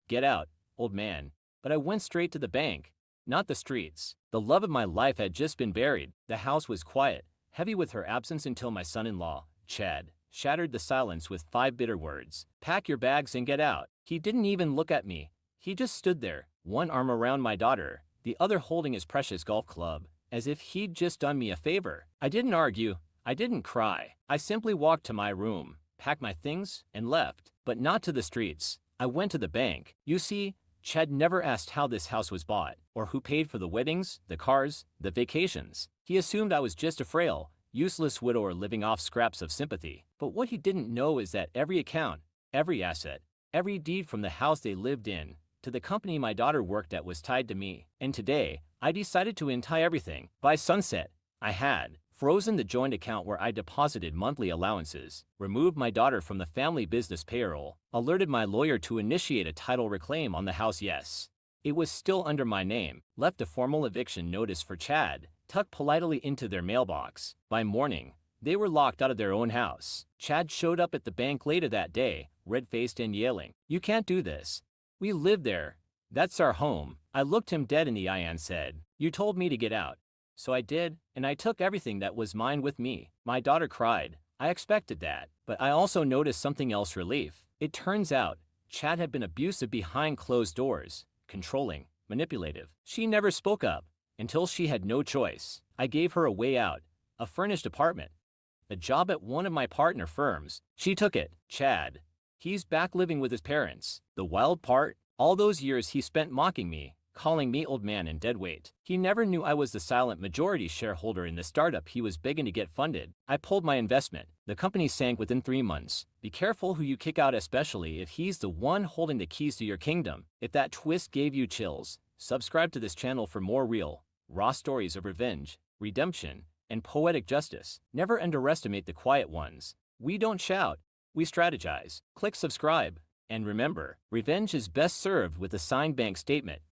"Get out, old man." But I went straight to the bank, not the streets. The love of my life had just been buried. The house was quiet, heavy with her absence until my son-in-law, Chad, shattered the silence with 5 bitter words. "Pack your bags and get out." He didn't even look at me. He just stood there, one arm around my daughter, the other holding his precious golf club, as if he'd just done me a favor. I didn't argue. I didn't cry. I simply walked to my room, packed my things, and left. But not to the streets. I went to the bank. You see, Chad never asked how this house was bought, or who paid for the weddings, the cars, the vacations. He assumed I was just a frail, useless widower living off scraps of sympathy. But what he didn't know is that every account, every asset, every deed from the house they lived in to the company my daughter worked at was tied to me. And today, I decided to untie everything. By sunset, I had frozen the joint account where I deposited monthly allowances, removed my daughter from the family business payroll, alerted my lawyer to initiate a title reclaim on the house. Yes, it was still under my name, left a formal eviction notice for Chad, tucked politely into their mailbox. By morning, they were locked out of their own house. Chad showed up at the bank later that day, red-faced and yelling, "You can't do this. We live there. That's our home." I looked him dead in the eye and said, "You told me to get out." So I did, and I took everything that was mine with me. My daughter cried. I expected that, but I also noticed something else: relief. It turns out, Chad had been abusive behind closed doors, controlling, manipulative. She never spoke up, until she had no choice. I gave her a way out, a furnished apartment, a job at one of my partner firms. She took it. Chad, he's back living with his parents. The wild part? All those years he spent mocking me, calling me old man and deadweight. He never knew I was the silent majority shareholder in the startup he was begging to get funded. I pulled my investment. The company sank within 3 months. Be careful who you kick out, especially if he's the one holding the keys to your kingdom. If that twist gave you chills, subscribe to this channel for more real, raw stories of revenge, redemption, and poetic justice. Never underestimate the quiet ones. We don't shout, we strategize. Click subscribe. And remember, revenge is best served with a signed bank statement.